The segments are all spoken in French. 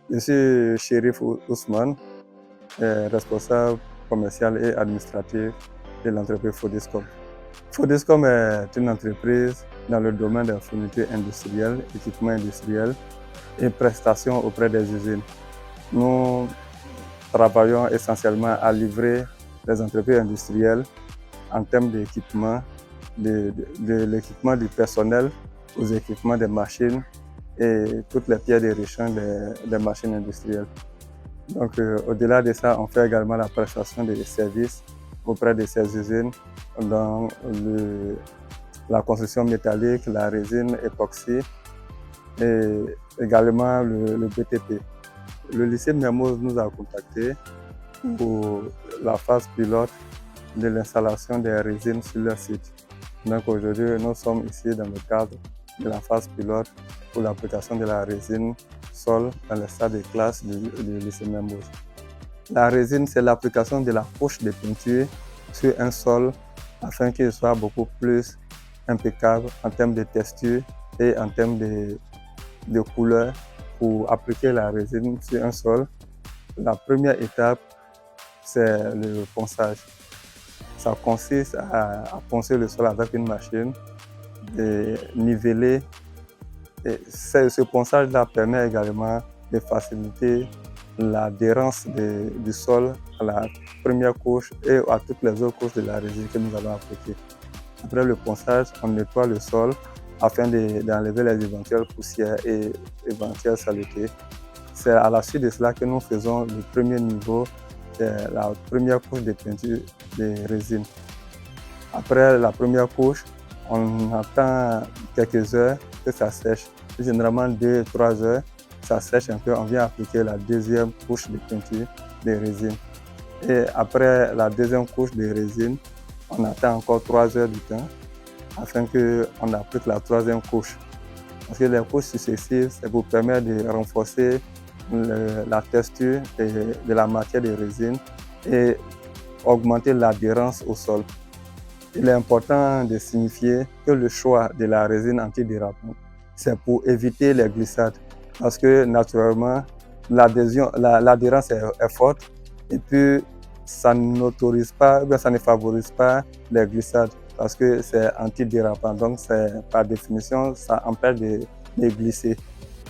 Je suis Chérif Ousmane, responsable commercial et administratif de l'entreprise Fodiscom. Fodiscom est une entreprise dans le domaine des fournitures industrielles, équipements industriels et prestations auprès des usines. Nous travaillons essentiellement à livrer les entreprises industrielles en termes d'équipement, de l'équipement du personnel aux équipements des machines et toutes les pièces de rechange des machines industrielles. Donc, au-delà de ça, on fait également la prestation des services auprès de ces usines dans la construction métallique, la résine époxy et également le BTP. Le lycée Mermoz nous a contactés pour la phase pilote de l'installation des résines sur leur site. Donc aujourd'hui, nous sommes ici dans le cadre de la phase pilote pour l'application de la résine sol dans le stade de classe du lycée Mermoz. La résine, c'est l'application de la couche de peinture sur un sol afin qu'il soit beaucoup plus impeccable en termes de texture et en termes de couleur. Pour appliquer la résine sur un sol, la première étape, c'est le ponçage. Ça consiste à poncer le sol avec une machine, de niveler. Et ce ponçage-là permet également de faciliter l'adhérence du sol à la première couche et à toutes les autres couches de la résine que nous allons appliquer. Après le ponçage, on nettoie le sol afin d'enlever les éventuelles poussières et éventuelles saletés. C'est à la suite de cela que nous faisons le premier niveau, la première couche de peinture de résine. Après la première couche, on attend quelques heures que ça sèche. Généralement 2-3 heures, ça sèche un peu, on vient appliquer la deuxième couche de peinture de résine. Et après la deuxième couche de résine, on attend encore 3 heures du temps afin qu'on applique la troisième couche. Parce que les couches successives, c'est pour permettre de renforcer la texture de la matière de résine et augmenter l'adhérence au sol. Il est important de signifier que le choix de la résine antidérapante, c'est pour éviter les glissades. Parce que naturellement, l'adhérence est forte et puis ça n'autorise pas, ça ne favorise pas les glissades parce que c'est antidérapant. Donc, par définition, ça empêche de glisser.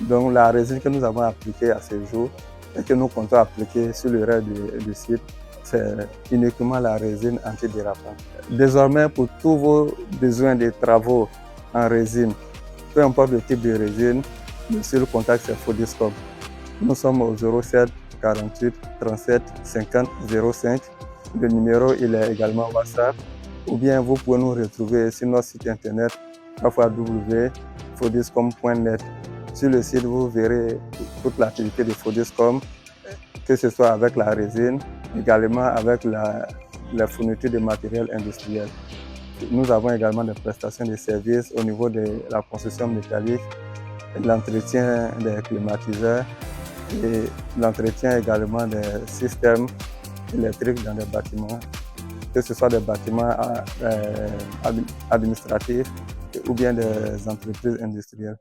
Donc, la résine que nous avons appliquée à ce jour et que nous comptons appliquer sur le reste du site, c'est uniquement la résine antidérapante. Désormais, pour tous vos besoins de travaux en résine, peu importe le type de résine, le seul contact c'est Fodiscom. Nous sommes au 07 48 37 50 05. Le numéro il est également WhatsApp. Ou bien vous pouvez nous retrouver sur notre site internet www.fodiscom.net. Sur le site, vous verrez toute l'activité de Fodiscom, que ce soit avec la résine, également avec la fourniture de matériel industriel. Nous avons également des prestations de services au niveau de la construction métallique, l'entretien des climatiseurs et l'entretien également des systèmes électriques dans des bâtiments, que ce soit des bâtiments administratifs ou bien des entreprises industrielles.